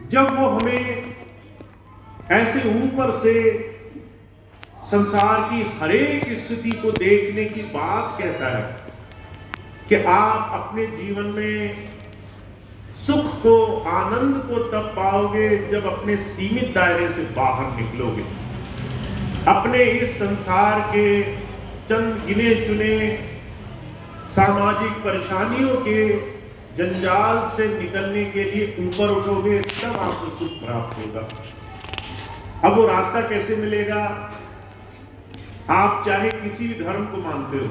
जब वो हमें ऐसे ऊपर से संसार की हर एक स्थिति को देखने की बात कहता है कि आप अपने जीवन में सुख को, आनंद को तब पाओगे जब अपने सीमित दायरे से बाहर निकलोगे, अपने इस संसार के चंद गिने चुने सामाजिक परेशानियों के जंजाल से निकलने के लिए ऊपर उठोगे, तब आपको सुख प्राप्त होगा। अब वो रास्ता कैसे मिलेगा? आप चाहे किसी भी धर्म को मानते हो,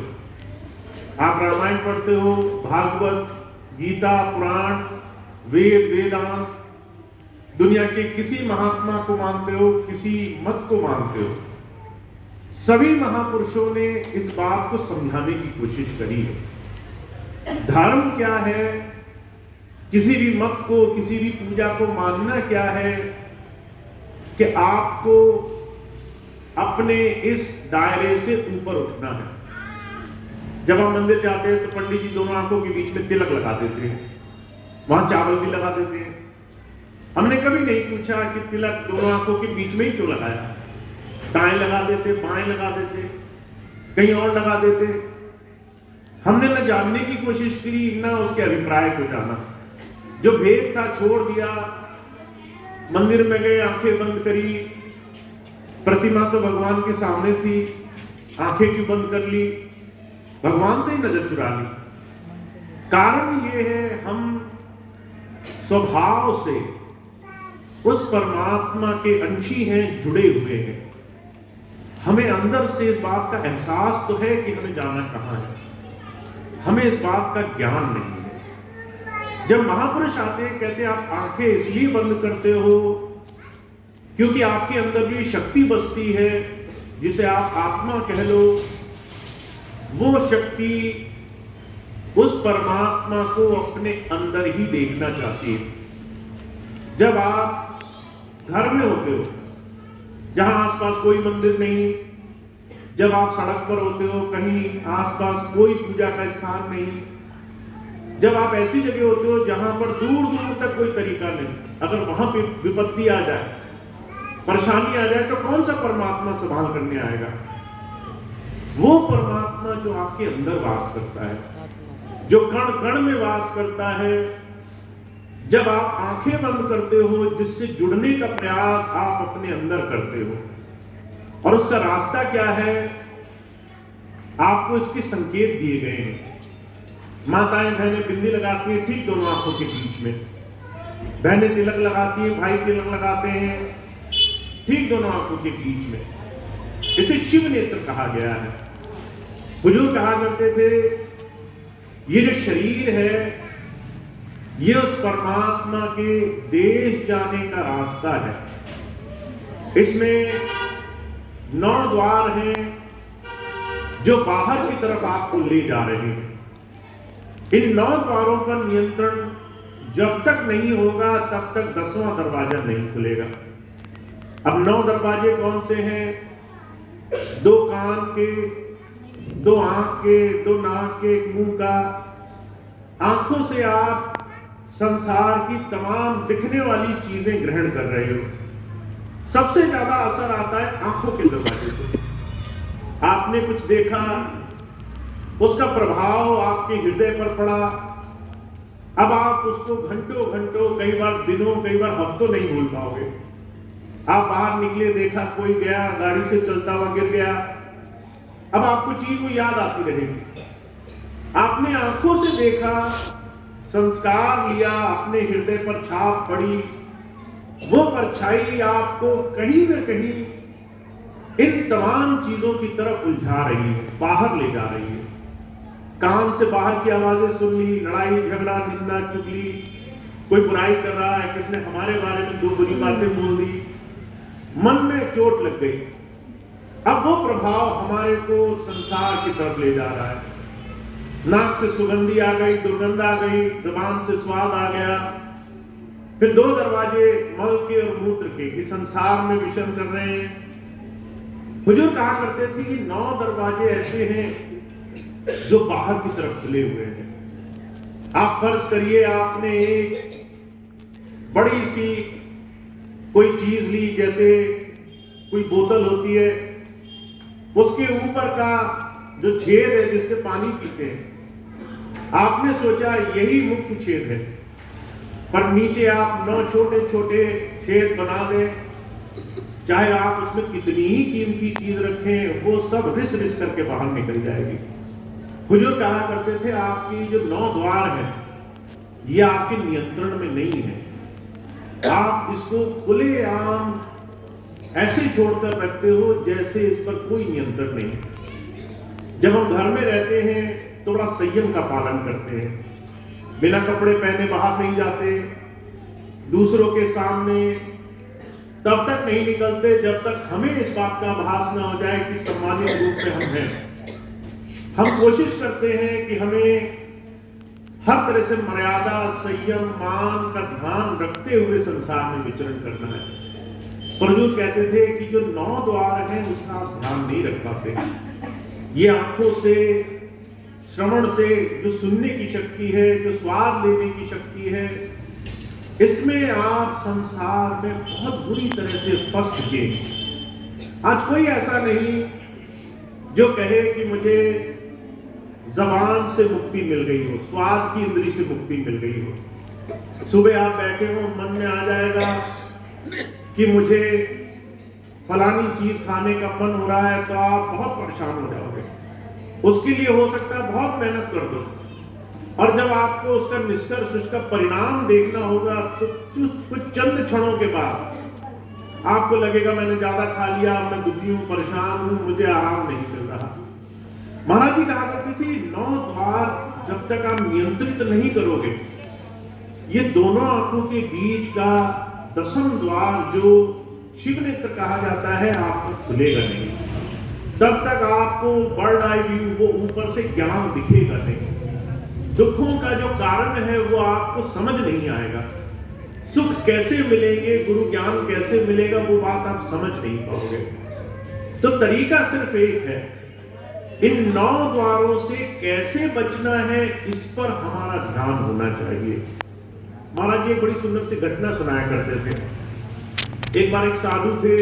आप रामायण पढ़ते हो, भागवत, गीता, पुराण, वेद, वेदांत, दुनिया के किसी महात्मा को मानते हो, किसी मत को मानते हो, सभी महापुरुषों ने इस बात को समझाने की कोशिश करी है। धर्म क्या है, किसी भी मत को, किसी भी पूजा को मानना क्या है कि आपको अपने इस दायरे से ऊपर उठना है। जब हम मंदिर जाते हैं तो पंडित जी दोनों आंखों के बीच में तिलक लगा देते हैं, वहां चावल भी लगा देते हैं। हमने कभी नहीं पूछा कि तिलक दोनों आंखों के बीच में ही क्यों लगाया, दाएं लगा देते, बाएं लगा देते, कहीं और लगा देते। हमने न जानने की कोशिश करी, न उसके अभिप्राय को जाना। जो भेद था छोड़ दिया, मंदिर में गए, आंखें बंद करी, प्रतिमा तो भगवान के सामने थी, आंखें क्यों बंद कर ली, भगवान से ही नजर चुरा ली। कारण ये है, हम स्वभाव से उस परमात्मा के अंशी हैं, जुड़े हुए हैं। हमें अंदर से इस बात का एहसास तो है कि हमें जाना कहां है, हमें इस बात का ज्ञान नहीं है। जब महापुरुष आते हैं, कहते हैं आप आंखें इसलिए बंद करते हो क्योंकि आपके अंदर भी शक्ति बसती है, जिसे आप आत्मा कह लो। वो शक्ति उस परमात्मा को अपने अंदर ही देखना चाहती है। जब आप घर में होते हो, जहां आसपास कोई मंदिर नहीं, जब आप सड़क पर होते हो, कहीं आसपास कोई पूजा का स्थान नहीं, जब आप ऐसी जगह होते हो जहां पर दूर दूर तक कोई तरीका नहीं, अगर वहां पे विपत्ति आ जाए, परेशानी आ जाए, तो कौन सा परमात्मा संभाल करने आएगा? वो परमात्मा जो आपके अंदर वास करता है, जो कण कण में वास करता है। जब आप आंखें बंद करते हो, जिससे जुड़ने का प्रयास आप अपने अंदर करते हो, और उसका रास्ता क्या है, आपको इसके संकेत दिए गए हैं। माताएं बहनें बिंदी लगाती हैं ठीक दोनों आंखों के बीच में, बहनें तिलक लगाती हैं, भाई तिलक लगाते हैं ठीक दोनों आंखों के बीच में। इसे शिव नेत्र कहा गया है। हुजूर कहा करते थे, ये जो शरीर है, ये उस परमात्मा के देश जाने का रास्ता है। इसमें 9 द्वार हैं जो बाहर की तरफ आपको ले जा रहे हैं। इन 9 द्वारों पर नियंत्रण जब तक नहीं होगा, तब तक 10वां दरवाजा नहीं खुलेगा। अब 9 दरवाजे कौन से हैं? 2 कान के, 2 आंख के, 2 नाक के, 1 मुंह का। आंखों से आप संसार की तमाम दिखने वाली चीजें ग्रहण कर रहे हो। सबसे ज्यादा असर आता है आंखों के दरवाजे से। आपने कुछ देखा, उसका प्रभाव आपके हृदय पर पड़ा। अब आप उसको घंटों घंटों, कई बार दिनों, कई बार हफ्तों नहीं भूल पाओगे। आप बाहर निकले, देखा कोई गया, गाड़ी से चलता हुआ गिर गया, अब आपको चीज को याद आती रहेगी। आपने आंखों से देखा, संस्कार लिया, अपने हृदय पर छाप पड़ी, वो परछाई आपको कहीं न कहीं इन तमाम चीजों की तरफ उलझा रही है, बाहर ले जा रही है। कान से बाहर की आवाजें सुन ली, लड़ाई झगड़ा, निंदा चुगली, कोई बुराई कर रहा है, किसने हमारे बारे में 2 बुरी बातें बोल दी, मन में चोट लग गई। अब वो प्रभाव हमारे को संसार की तरफ ले जा रहा है। नाक से सुगंधी आ गई, दुर्गंध आ गई, जुबान से स्वाद आ गया। फिर 2 दरवाजे मल के और मूत्र के, कि संसार में विचरण कर रहे हैं। हुजूर कहा करते थे कि 9 दरवाजे ऐसे हैं जो बाहर की तरफ खुले हुए हैं। आप फर्ज करिए, आपने एक बड़ी सी कोई चीज ली, जैसे कोई बोतल होती है, उसके ऊपर का जो छेद है जिससे पानी पीते हैं, आपने सोचा यही मुख्य छेद है, पर नीचे आप 9 छोटे छोटे छेद बना दें, चाहे आप उसमें कितनी ही कीमती चीज रखें, वो सब रिस रिस करके बाहर निकल जाएगी। हुजूर कहा करते थे, आपकी जो 9 द्वार है ये आपके नियंत्रण में नहीं है, आप इसको खुलेआम ऐसे छोड़कर रखते हो जैसे इस पर कोई नियंत्रण नहीं है। जब हम घर में रहते हैं तो बड़ा संयम का पालन करते हैं, बिना कपड़े पहने बाहर नहीं जाते, दूसरों के सामने तब तक नहीं निकलते जब तक हमें इस बात का आभास ना हो जाए कि सम्मानित रूप में हम हैं। हम कोशिश करते हैं कि हमें हर तरह से मर्यादा, संयम, मान का ध्यान रखते हुए संसार में विचरण करना है। पर हुजूर कहते थे कि जो 9 द्वार हैं उसका आप ध्यान नहीं रख पाते। ये आंखों से, श्रवण से, जो सुनने की शक्ति है, जो स्वाद लेने की शक्ति है, इसमें आप संसार में बहुत बुरी तरह से फंस चुके हैं। आज कोई ऐसा नहीं जो कहे कि मुझे जबान से मुक्ति मिल गई हो, स्वाद की इंद्री से मुक्ति मिल गई हो। सुबह आप बैठे हो, मन में आ जाएगा कि मुझे फलानी चीज खाने का मन हो रहा है, तो आप बहुत परेशान हो जाओगे। उसके लिए हो सकता है बहुत मेहनत कर दो, और जब आपको उसका निष्कर्ष, उसका परिणाम देखना होगा तो कुछ चंद क्षणों के बाद आपको लगेगा मैंने ज्यादा खा लिया, मैं दुखी हूं, परेशान हूं, मुझे आराम नहीं मिल रहा। महाराज जी कहा करती थी, 9 द्वार जब तक आप नियंत्रित नहीं करोगे, ये दोनों आंखों के बीच का 10वां द्वार जो शिव नेत्र कहा जाता है, आपको खुलेगा नहीं। तब तक आपको बर्ड आई व्यू, वो ऊपर से ज्ञान दिखेगा नहीं। दुखों का जो कारण है वो आपको समझ नहीं आएगा। सुख कैसे मिलेंगे, गुरु ज्ञान कैसे मिलेगा, वो बात आप समझ नहीं पाओगे। तो तरीका सिर्फ एक है, इन 9 द्वारों से कैसे बचना है, इस पर हमारा ध्यान होना चाहिए। महाराज जी एक बड़ी सुंदर सी घटना सुनाया करते थे। एक बार एक साधु थे,